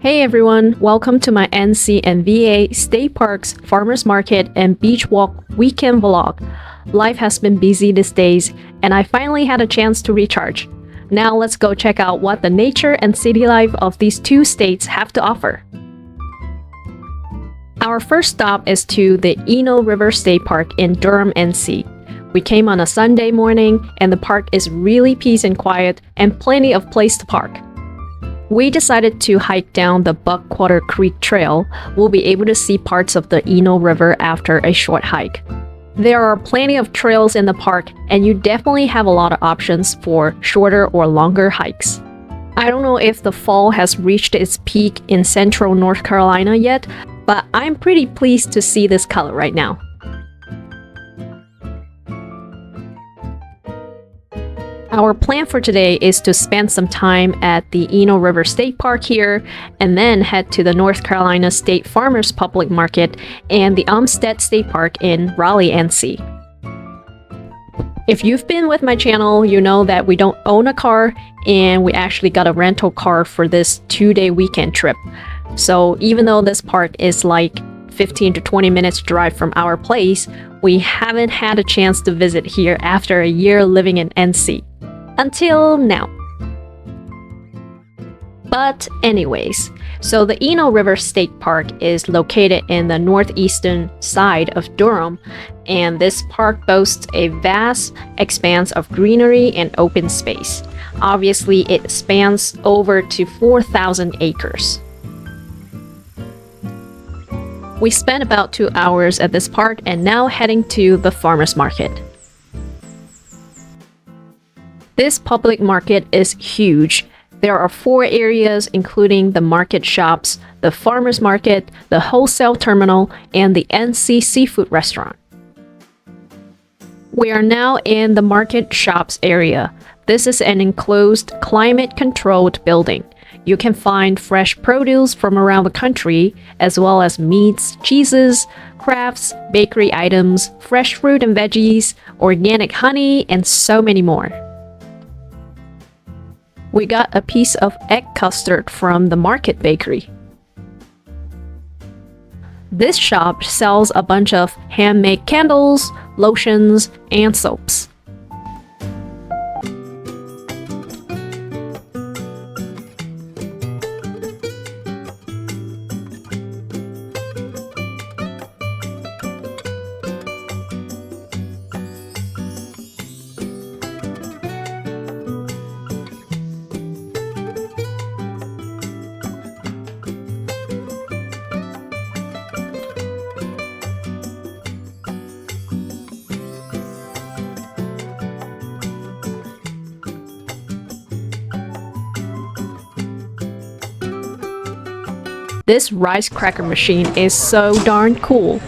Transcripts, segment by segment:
Hey everyone, welcome to my NC and VA State Parks, Farmers Market, and Beach Walk weekend vlog. Life has been busy these days, and I finally had a chance to recharge. Now let's go check out what the nature and city life of these two states have to offer. Our first stop is to the River State Park in Durham, NC. We came on a Sunday morning, and the park is really peace and quiet and plenty of place to park. We decided to hike down the Buckwater Creek Trail. We'll be able to see parts of the River after a short hike. There are plenty of trails in the park, and you definitely have a lot of options for shorter or longer hikes. I don't know if the fall has reached its peak in central North Carolina yet, but I'm pretty pleased to see this color right now. Our plan for today is to spend some time at the River State Park here, and then head to the North Carolina State Farmers Public Market and the Umstead State Park in Raleigh, NC. If you've been with my channel, you know that we don't own a car, and we actually got a rental car for this 2-day weekend trip. So even though this park is like 15 to 20 minutes drive from our place, we haven't had a chance to visit here after a year living in NC. Until now. But anyways, so the River State Park is located in the northeastern side of Durham, and this park boasts a vast expanse of greenery and open space. Obviously, it spans over to 4,000 acres. We spent about 2 hours at this park and now heading to the farmers market. This public market is huge. There are 4 areas, including the market shops, the farmers market, the wholesale terminal, and the NC seafood restaurant. We are now in the market shops area. This is an enclosed, climate-controlled building. You can find fresh produce from around the country, as well as meats, cheeses, crafts, bakery items, fresh fruit and veggies, organic honey, and so many more. We got a piece of egg custard from the Market Bakery. This shop sells a bunch of handmade candles, lotions, and soaps. This rice cracker machine is so darn cool.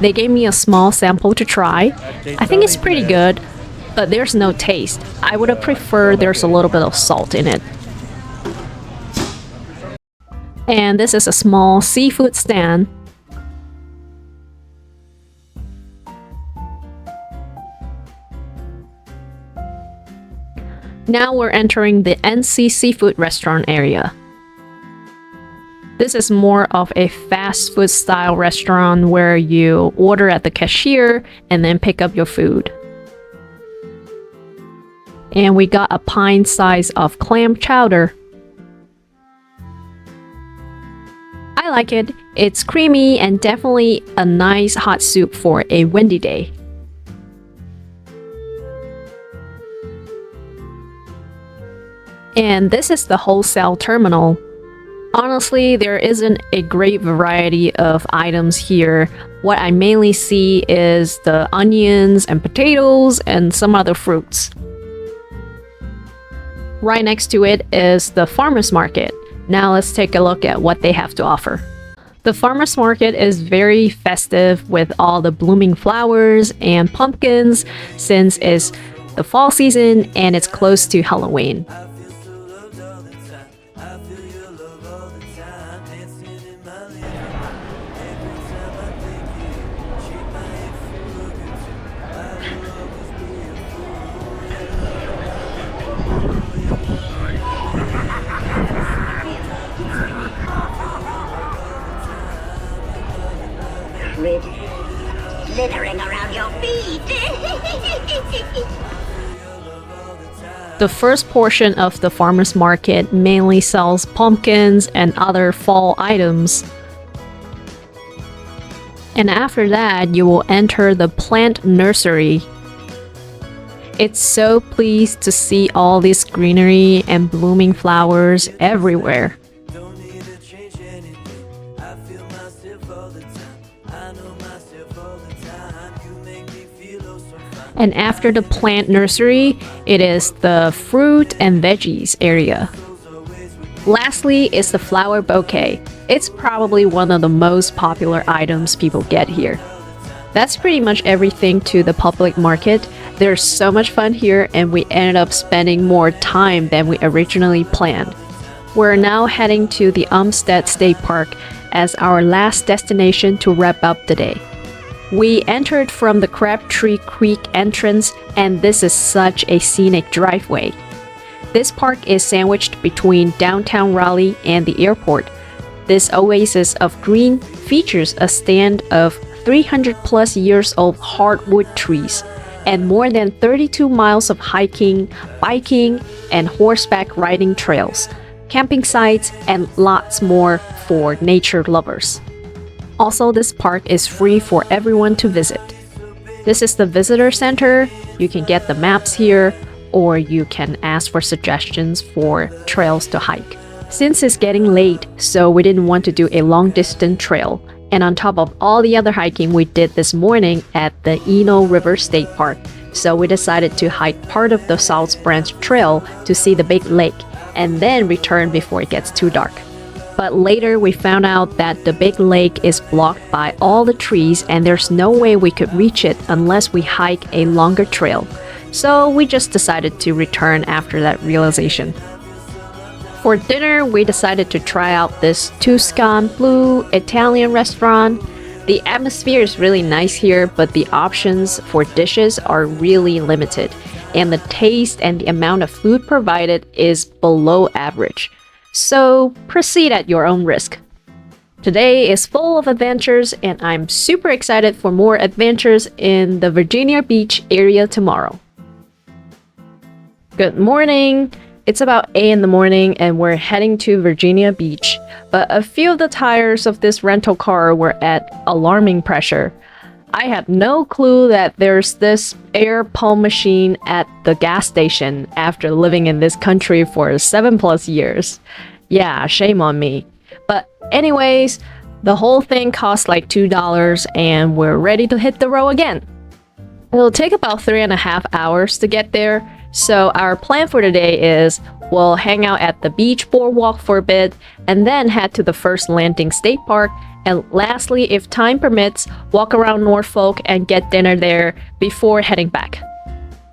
They gave me a small sample to try. I think it's pretty good, but there's no taste. I would have preferred there's a little bit of salt in it. And this is a small seafood stand. Now we're entering the NC seafood restaurant area. This is more of a fast food style restaurant where you order at the cashier and then pick up your food. And we got a pint size of clam chowder. I like it. It's creamy and definitely a nice hot soup for a windy day. And this is the wholesale terminal. Honestly, there isn't a great variety of items here. What I mainly see is the onions and potatoes and some other fruits. Right next to it is the farmers market. Now let's take a look at what they have to offer. The farmers market is very festive with all the blooming flowers and pumpkins since it's the fall season and it's close to Halloween. feet. The first portion of the farmers market mainly sells pumpkins and other fall items. And after that, you will enter the plant nursery. It's so pleased to see all this greenery and blooming flowers everywhere. And after the plant nursery, it is the fruit and veggies area. Lastly is the flower bouquet. It's probably one of the most popular items people get here. That's pretty much everything to the public market. There's so much fun here and we ended up spending more time than we originally planned. We're now heading to the Umstead State Park as our last destination to wrap up the day. We entered from the Crabtree Creek entrance and this is such a scenic driveway. This park is sandwiched between downtown Raleigh and the airport. This oasis of green features a stand of 300 plus years old hardwood trees and more than 32 miles of hiking, biking, and horseback riding trails, camping sites, and lots more for nature lovers. Also, this park is free for everyone to visit. This is the visitor center. You can get the maps here, or you can ask for suggestions for trails to hike. Since it's getting late, so we didn't want to do a long distance trail. And on top of all the other hiking we did this morning at the River State Park, so we decided to hike part of the South Branch Trail to see the big lake, and then return before it gets too dark. But later we found out that the big lake is blocked by all the trees and there's no way we could reach it unless we hike a longer trail. So we just decided to return after that realization. For dinner, we decided to try out this Tuscan blue Italian restaurant. The atmosphere is really nice here, but the options for dishes are really limited, and the taste and the amount of food provided is below average. So proceed at your own risk. Today is full of adventures and I'm super excited for more adventures in the Virginia Beach area tomorrow. Good morning! It's about 8 in the morning and we're heading to Virginia Beach, but a few of the tires of this rental car were at alarming pressure. I had no clue that there's this air pump machine at the gas station after living in this country for 7+ years. Yeah, shame on me. But anyways, the whole thing cost like $2 and we're ready to hit the road again. It'll take about 3.5 hours to get there, so our plan for today is we'll hang out at the beach boardwalk for a bit and then head to the First Landing State Park, and lastly, if time permits, walk around Norfolk and get dinner there before heading back.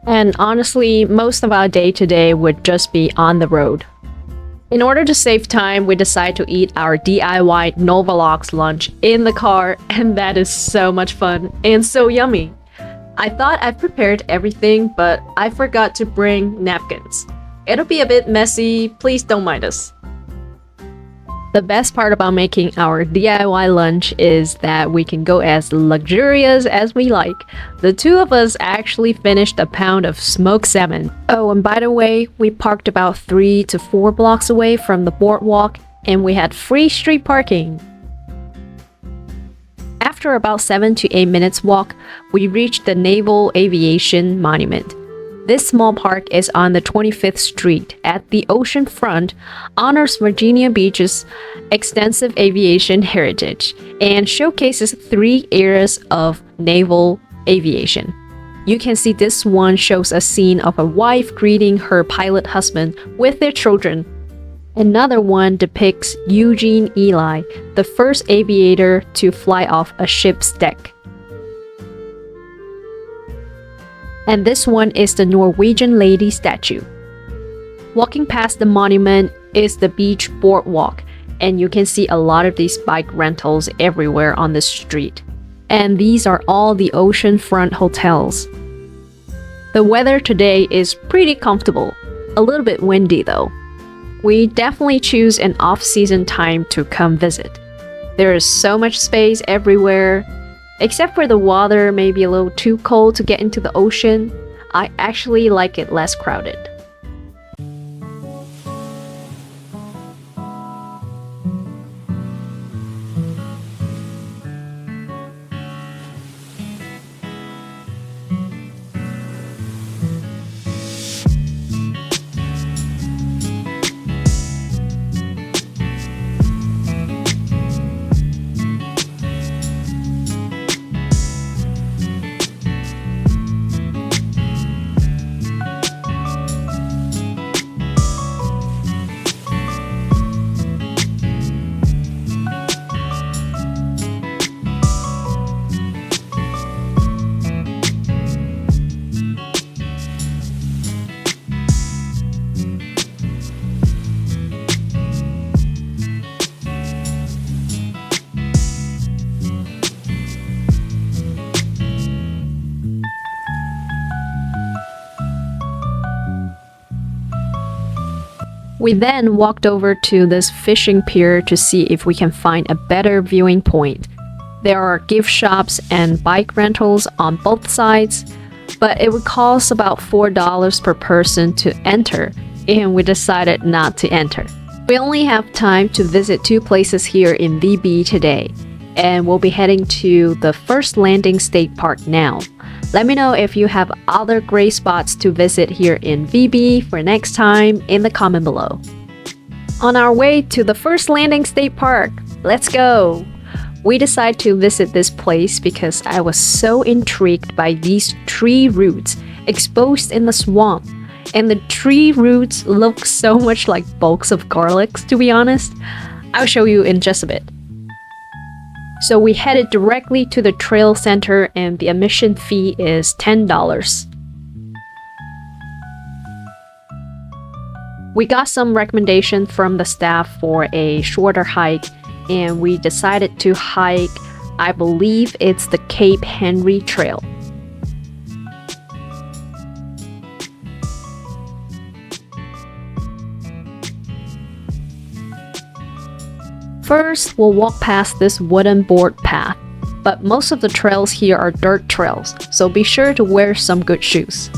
And honestly, most of our day today would just be on the road. In order to save time, we decided to eat our DIY Naval lunch in the car, and that is so much fun and so yummy. I thought I prepared everything, but I forgot to bring napkins. It'll be a bit messy, please don't mind us. The best part about making our DIY lunch is that we can go as luxurious as we like. The two of us actually finished a pound of smoked salmon. Oh, and by the way, we parked about 3 to 4 blocks away from the boardwalk and we had free street parking. After about 7 to 8 minutes walk, we reached the Naval Aviation Monument. This small park is on the 25th Street at the ocean front, honors Virginia Beach's extensive aviation heritage, and showcases 3 eras of naval aviation. You can see this one shows a scene of a wife greeting her pilot husband with their children. Another one depicts Eugene Ely, the first aviator to fly off a ship's deck. And this one is the Norwegian lady statue. Walking past the monument is the beach boardwalk, and you can see a lot of these bike rentals everywhere on the street. And these are all the oceanfront hotels. The weather today is pretty comfortable, a little bit windy though. We definitely choose an off-season time to come visit. There is so much space everywhere. Except for the water may be a little too cold to get into the ocean, I actually like it less crowded. We then walked over to this fishing pier to see if we can find a better viewing point. There are gift shops and bike rentals on both sides, but it would cost about $4 per person to enter, and we decided not to enter. We only have time to visit 2 places here in VB today, and we'll be heading to the First Landing State Park now. Let me know if you have other great spots to visit here in VB for next time in the comment below. On our way to the First Landing State Park, let's go! We decided to visit this place because I was so intrigued by these tree roots exposed in the swamp. And the tree roots look so much like bulks of garlics, to be honest. I'll show you in just a bit. So we headed directly to the trail center and the admission fee is $10. We got some recommendations from the staff for a shorter hike and we decided to hike, I believe it's the Cape Henry Trail. First, we'll walk past this wooden board path, but most of the trails here are dirt trails, so be sure to wear some good shoes.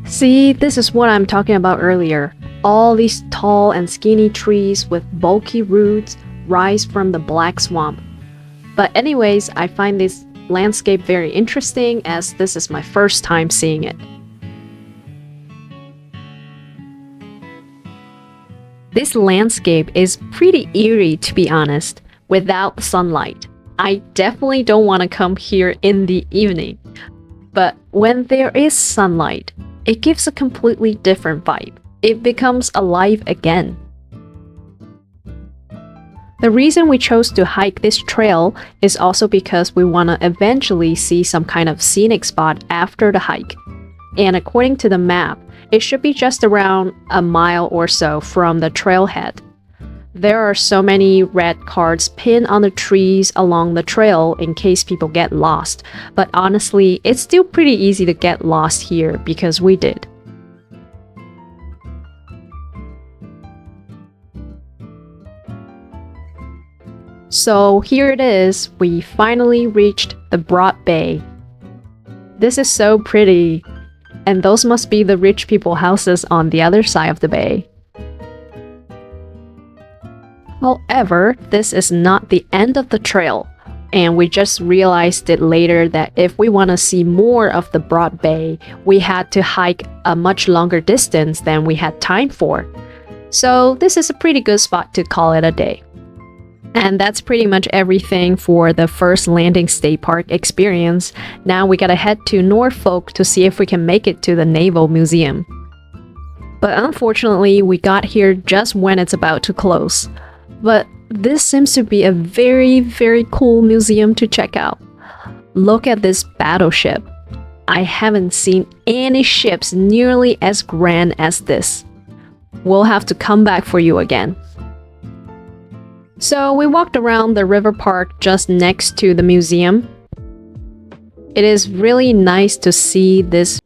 See, this is what I'm talking about earlier. All these tall and skinny trees with bulky roots rise from the black swamp. But anyways, I find this landscape very interesting as this is my first time seeing it. This landscape is pretty eerie, to be honest, without sunlight. I definitely don't want to come here in the evening, but when there is sunlight, it gives a completely different vibe. It becomes alive again. The reason we chose to hike this trail is also because we want to eventually see some kind of scenic spot after the hike. And according to the map, it should be just around a mile or so from the trailhead. There are so many red cards pinned on the trees along the trail in case people get lost, but honestly, it's still pretty easy to get lost here because we did. So here it is, we finally reached the Broad Bay. This is so pretty, and those must be the rich people houses on the other side of the bay. However, this is not the end of the trail, and we just realized it later that if we want to see more of the Broad Bay, we had to hike a much longer distance than we had time for. So this is a pretty good spot to call it a day. And that's pretty much everything for the First Landing State Park experience. Now we gotta head to Norfolk to see if we can make it to the Naval Museum. But unfortunately, we got here just when it's about to close. But this seems to be a very, very cool museum to check out. Look at this battleship. I haven't seen any ships nearly as grand as this. We'll have to come back for you again. So we walked around the river park just next to the museum. It is really nice to see this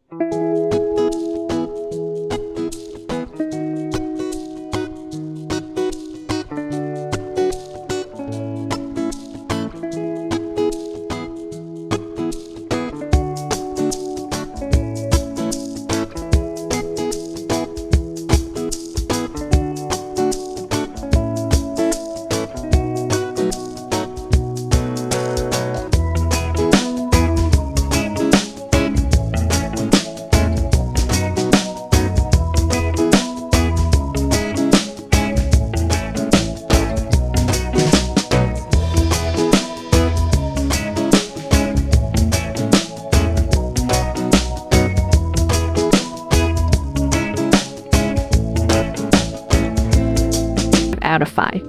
out of 5.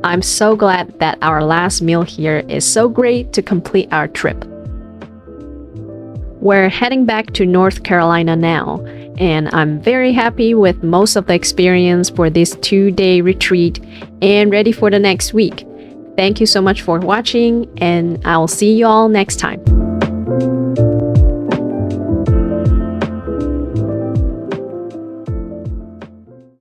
I'm so glad that our last meal here is so great to complete our trip. We're heading back to North Carolina now, and I'm very happy with most of the experience for this 2-day retreat and ready for the next week. Thank you so much for watching, and I'll see you all next time.